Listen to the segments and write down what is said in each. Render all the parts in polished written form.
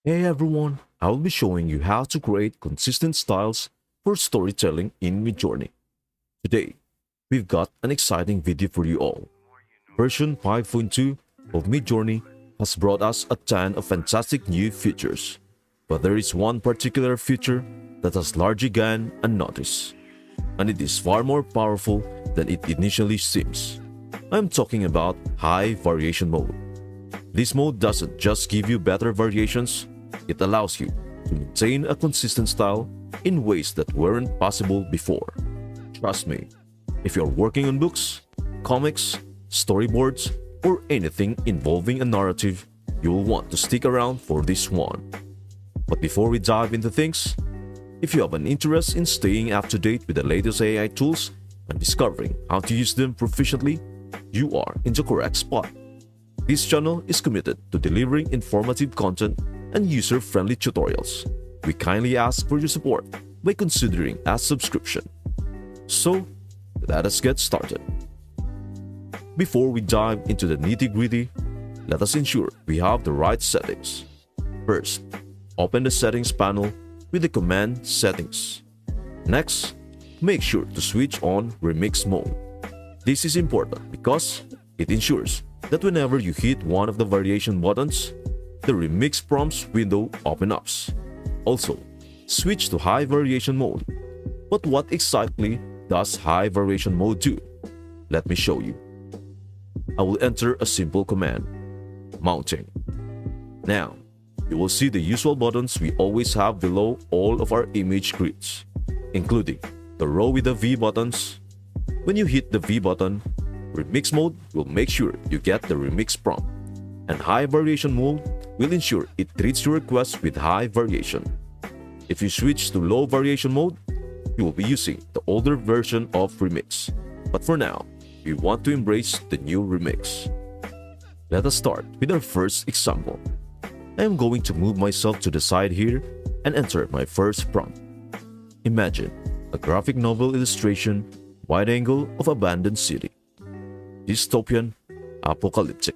Hey everyone, I will be showing you how to create consistent styles for storytelling in Midjourney. Today, we've got an exciting video for you all. Version 5.2 of Midjourney has brought us a ton of fantastic new features, but there is one particular feature that has largely gone unnoticed, and it is far more powerful than it initially seems. I'm talking about high variation mode. This mode doesn't just give you better variations, it allows you to maintain a consistent style in ways that weren't possible before. Trust me, if you're working on books, comics, storyboards, or anything involving a narrative, you'll want to stick around for this one. But before we dive into things, if you have an interest in staying up to date with the latest AI tools and discovering how to use them proficiently, you are in the correct spot. This channel is committed to delivering informative content and user-friendly tutorials. We kindly ask for your support by considering a subscription. So, let us get started. Before we dive into the nitty-gritty, let us ensure we have the right settings. First, open the Settings panel with the command Settings. Next, make sure to switch on Remix mode. This is important because it ensures that whenever you hit one of the variation buttons, the Remix prompts window opens up. Also, switch to High Variation mode. But what exactly does High Variation mode do? Let me show you. I will enter a simple command, Mounting. Now, you will see the usual buttons we always have below all of our image grids, including the row with the V buttons. When you hit the V button, Remix mode will make sure you get the remix prompt, and High Variation mode will ensure it treats your request with high variation. If you switch to Low Variation mode, you will be using the older version of Remix. But for now, we want to embrace the new Remix. Let us start with our first example. I am going to move myself to the side here and enter my first prompt. Imagine a graphic novel illustration, wide angle of abandoned city. Dystopian, apocalyptic.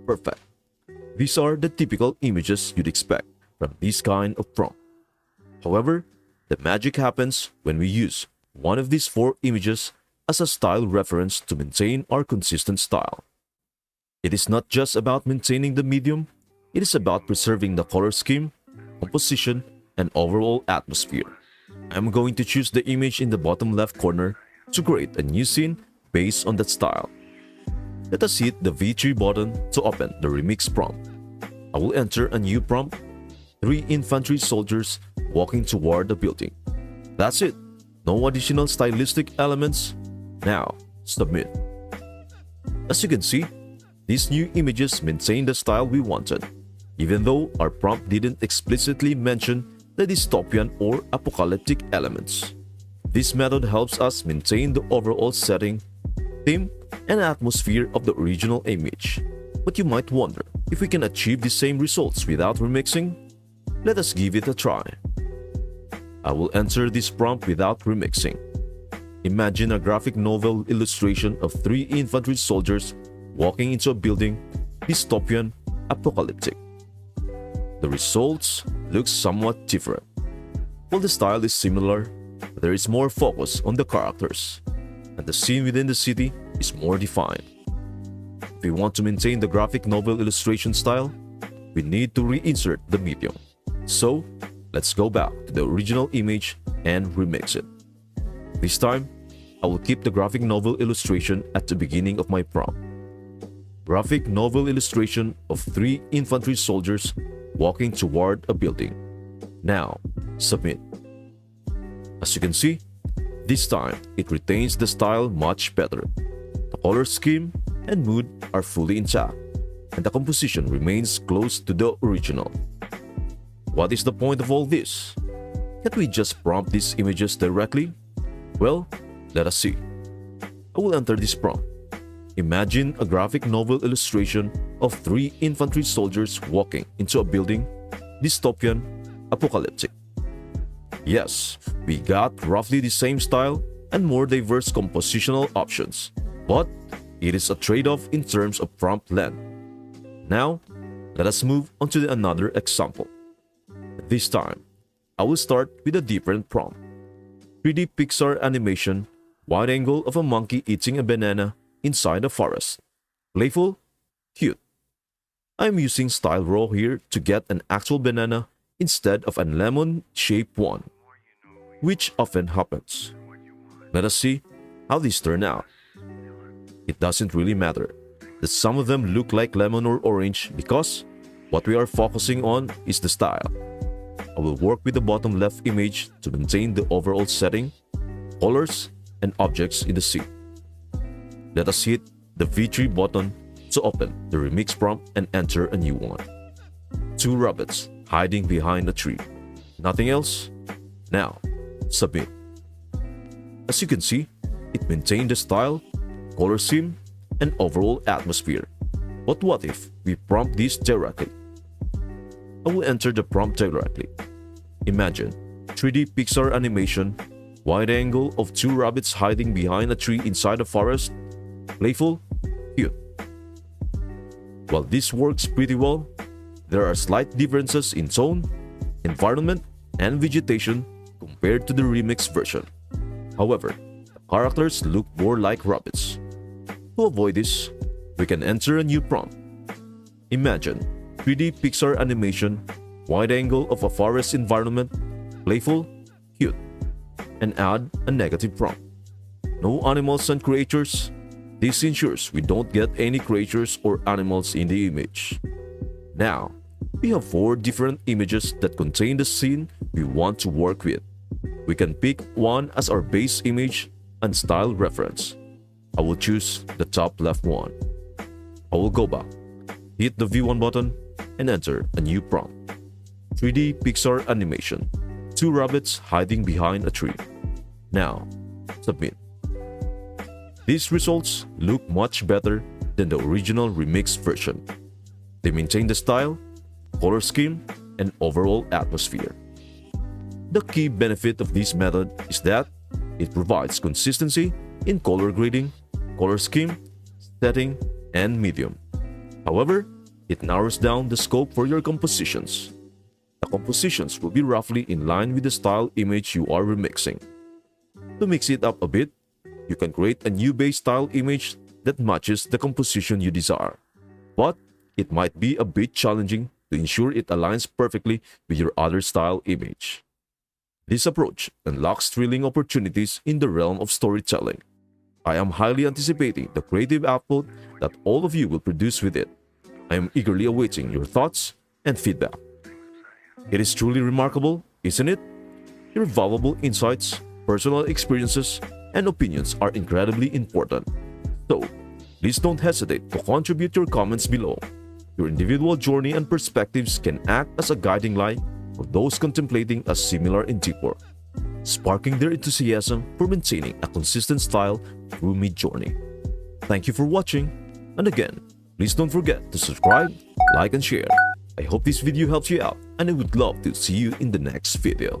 Perfect. These are the typical images you'd expect from this kind of prompt. However, the magic happens when we use one of these four images as a style reference to maintain our consistent style. It is not just about maintaining the medium, it is about preserving the color scheme, composition, and overall atmosphere. I'm going to choose the image in the bottom left corner to create a new scene based on that style. Let us hit the V3 button to open the remix prompt. I will enter a new prompt, 3 infantry soldiers walking toward the building. That's it, no additional stylistic elements. Now, submit. As you can see, these new images maintain the style we wanted, even though our prompt didn't explicitly mention the dystopian or apocalyptic elements. This method helps us maintain the overall setting, theme, and atmosphere of the original image. But you might wonder if we can achieve the same results without remixing? Let us give it a try. I will enter this prompt without remixing. Imagine a graphic novel illustration of 3 infantry soldiers walking into a building, dystopian, apocalyptic. The results look somewhat different. While the style is similar, there is more focus on the characters, and the scene within the city is more defined. If we want to maintain the graphic novel illustration style, we need to reinsert the medium. So, let's go back to the original image and remix it. This time, I will keep the graphic novel illustration at the beginning of my prompt. Graphic novel illustration of 3 infantry soldiers walking toward a building. Now, submit. As you can see, this time it retains the style much better. The color scheme and mood are fully intact, and the composition remains close to the original. What is the point of all this? Can't we just prompt these images directly? Well, let us see. I will enter this prompt. Imagine a graphic novel illustration of 3 infantry soldiers walking into a building, dystopian, apocalyptic. Yes, we got roughly the same style and more diverse compositional options, but it is a trade-off in terms of prompt length. Now, Let us move on to another example. This time, I will start with a different prompt. 3D Pixar animation, wide angle of a monkey eating a banana inside a forest. Playful, cute. I am using Style Raw here to get an actual banana instead of a lemon-shaped one, which often happens. Let us see how these turn out. It doesn't really matter that some of them look like lemon or orange because what we are focusing on is the style. I will work with the bottom left image to maintain the overall setting, colors, and objects in the scene. Let us hit the V3 button to open the remix prompt and enter a new one. 2 rabbits hiding behind a tree. Nothing else? Now, submit. As you can see, it maintained the style, color scheme, and overall atmosphere. But what if we prompt this directly? I will enter the prompt directly. Imagine 3D Pixar animation, wide angle of 2 rabbits hiding behind a tree inside a forest. Playful, cute. While this works pretty well, there are slight differences in tone, environment, and vegetation compared to the remix version. However, the characters look more like rabbits. To avoid this, we can enter a new prompt. Imagine 3D Pixar animation, wide angle of a forest environment, playful, cute, and add a negative prompt. No animals and creatures. This ensures we don't get any creatures or animals in the image. Now, we have 4 different images that contain the scene we want to work with. We can pick one as our base image and style reference. I will choose the top left one. I will go back, hit the V1 button, and enter a new prompt. 3D Pixar animation, 2 rabbits hiding behind a tree. Now, submit. These results look much better than the original remix version. They maintain the style, color scheme, and overall atmosphere. The key benefit of this method is that it provides consistency in color grading, color scheme, setting, and medium. However, it narrows down the scope for your compositions. The compositions will be roughly in line with the style image you are remixing. To mix it up a bit, you can create a new base style image that matches the composition you desire. But it might be a bit challenging to ensure it aligns perfectly with your other style image. This approach unlocks thrilling opportunities in the realm of storytelling. I am highly anticipating the creative output that all of you will produce with it. I am eagerly awaiting your thoughts and feedback. It is truly remarkable, isn't it? Your valuable insights, personal experiences, and opinions are incredibly important. So, please don't hesitate to contribute your comments below. Your individual journey and perspectives can act as a guiding light for those contemplating a similar endeavor, sparking their enthusiasm for maintaining a consistent style through Midjourney. Thank you for watching, and again, please don't forget to subscribe, like, and share. I hope this video helps you out, and I would love to see you in the next video.